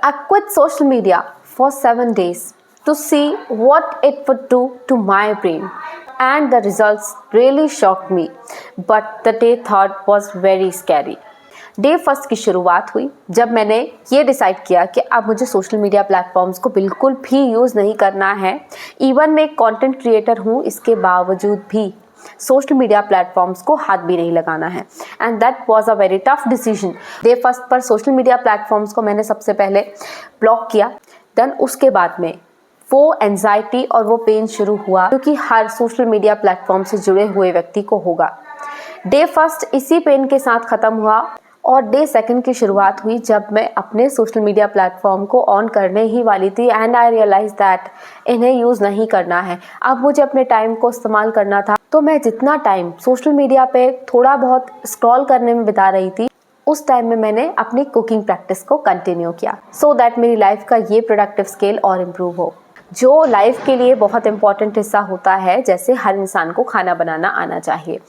I quit social media for 7 days to see what it would do to my brain, and the results really shocked me. But the day third was very scary. Day first की शुरुआत हुई जब मैंने ये decide किया कि अब मुझे सोशल मीडिया प्लेटफॉर्म्स को बिल्कुल भी यूज़ नहीं करना है। इवन मैं एक कंटेंट क्रिएटर हूँ, इसके बावजूद भी सोशल मीडिया प्लेटफॉर्म्स को हाथ भी नहीं लगाना है, and that was a very tough decision. Day first पर सोशल मीडिया प्लेटफॉर्म्स को मैंने सबसे पहले ब्लॉक किया। देन उसके बाद में वो एंजाइटी और वो पेन शुरू हुआ, क्योंकि हर सोशल मीडिया प्लेटफॉर्म से जुड़े हुए व्यक्ति को होगा। डे फर्स्ट इसी पेन के साथ ख़त्म हुआ और डे सेकंड की शुरुआत हुई जब मैं अपने सोशल मीडिया प्लेटफॉर्म को ऑन करने ही वाली थी, एंड आई रियलाइज दैट इन्हें यूज़ नहीं करना है। अब मुझे अपने टाइम को इस्तेमाल करना था, तो मैं जितना टाइम सोशल मीडिया पे थोड़ा बहुत स्क्रॉल करने में बिता रही थी, उस टाइम में मैंने अपनी कुकिंग प्रैक्टिस को कंटिन्यू किया, सो दैट मेरी लाइफ का ये प्रोडक्टिव स्केल और इम्प्रूव हो, जो लाइफ के लिए बहुत इंपॉर्टेंट हिस्सा होता है। जैसे हर इंसान को खाना बनाना आना चाहिए।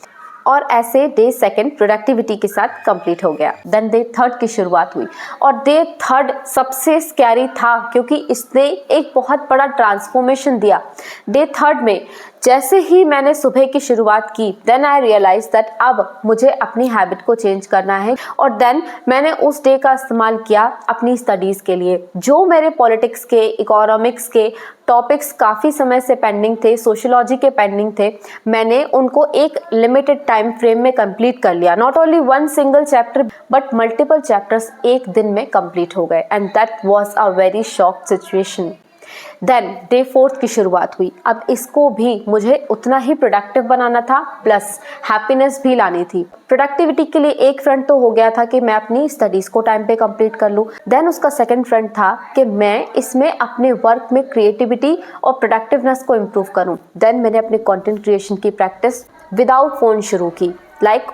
और ऐसे डे सेकंड प्रोडक्टिविटी के साथ कंप्लीट हो गया। देन डे थर्ड की शुरुआत हुई और डे थर्ड सबसे स्कैरी था, क्योंकि इसने एक बहुत बड़ा ट्रांसफॉर्मेशन दिया। डे थर्ड में जैसे ही मैंने सुबह की शुरुआत की, देन आई रियलाइज दैट अब मुझे अपनी हैबिट को चेंज करना है। और देन मैंने उस डे का इस्तेमाल किया अपनी स्टडीज़ के लिए। जो मेरे पॉलिटिक्स के, इकोनॉमिक्स के टॉपिक्स काफ़ी समय से पेंडिंग थे, सोशियोलॉजी के पेंडिंग थे, मैंने उनको एक लिमिटेड टाइम फ्रेम में कंप्लीट कर लिया। Not only one single chapter but multiple chapters एक दिन में कंप्लीट हो गए, and that was a very shock situation. Then day fourth की शुरुआत हुई। अब इसको भी मुझे उतना ही प्रोडक्टिव बनाना था, प्लस हैप्पीनेस भी लानी थी। प्रोडक्टिविटी के लिए एक फ्रंट तो हो गया था कि मैं अपनी स्टडीज़ को टाइम पे कंप्लीट कर लूँ। देन उसका सेकंड फ्रंट था कि मैं इसमें अपने वर्क में क्रिएटिविटी और प्रोडक्टिवनेस को इम्प्रूव करूँ। देन मैंने अपने कंटेंट क्रिएशन की प्रैक्टिस विदाउट फ़ोन शुरू की।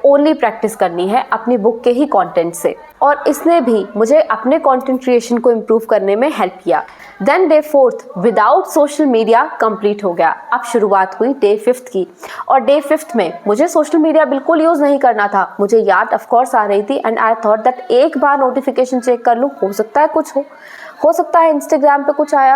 ओनली प्रैक्टिस करनी है अपनी बुक के ही कंटेंट से, और इसने भी मुझे अपने कंटेंट क्रिएशन को इम्प्रूव करने में हेल्प किया। Then day fourth without social media complete हो गया। अब शुरुआत हुई डे फिफ्थ की, और डे फिफ्थ में मुझे सोशल मीडिया बिल्कुल यूज़ नहीं करना था। मुझे याद ऑफ कोर्स आ रही थी, एंड आई थॉट दैट एक बार नोटिफिकेशन चेक कर लूँ, हो सकता है कुछ हो सकता है इंस्टाग्राम पे कुछ आया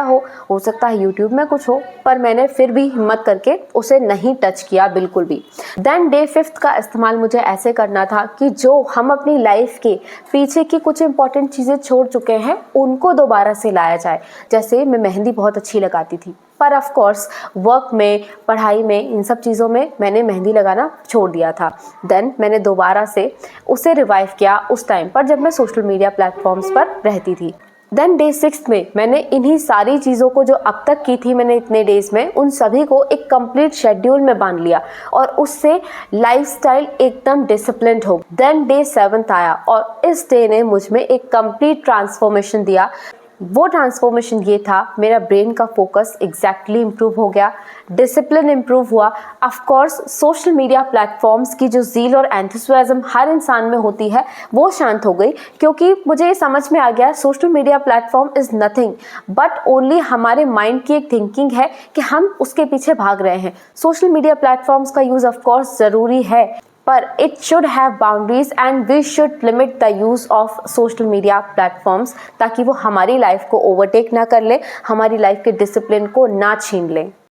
हो सकता है यूट्यूब में कुछ हो, पर मैंने फिर भी हिम्मत करके उसे नहीं टच किया बिल्कुल भी। देन डे फिफ्थ का इस्तेमाल मुझे ऐसे करना था कि जो हम अपनी लाइफ के पीछे की कुछ इंपॉर्टेंट चीज़ें छोड़ चुके हैं, उनको दोबारा से लाया जाए। जैसे मैं मेहंदी बहुत अच्छी लगाती थी, पर ऑफ कोर्स वर्क में, पढ़ाई में, इन सब चीज़ों में मैंने मेहंदी लगाना छोड़ दिया था। देन मैंने दोबारा से उसे रिवाइव किया उस टाइम पर जब मैं सोशल मीडिया प्लेटफॉर्म्स पर रहती थी। देन डे सिक्स्थ में मैंने इन्हीं सारी चीज़ों को जो अब तक की थी मैंने इतने डेज़ में, उन सभी को एक कंप्लीट शेड्यूल में बांध लिया, और उससे लाइफस्टाइल एकदम डिसिप्लिन्ड हो। देन डे सेवन्थ आया, और इस डे ने मुझ में एक कंप्लीट ट्रांसफॉर्मेशन दिया। वो ट्रांसफॉर्मेशन ये था, मेरा ब्रेन का फोकस एग्जैक्टली इम्प्रूव हो गया, डिसिप्लिन इम्प्रूव हुआ। Of course social media platforms की जो ज़ील और एंथुसियाज्म हर इंसान में होती है, वो शांत हो गई, क्योंकि मुझे ये समझ में आ गया social media platform is nothing but only हमारे माइंड की एक थिंकिंग है कि हम उसके पीछे भाग रहे हैं। सोशल मीडिया प्लेटफॉर्म्स का यूज़ ऑफ कोर्स ज़रूरी है, पर it should have boundaries and we should limit the use of social media platforms, ताकि वो हमारी लाइफ को ओवरटेक ना कर ले, हमारी लाइफ के डिसिप्लिन को ना छीन ले।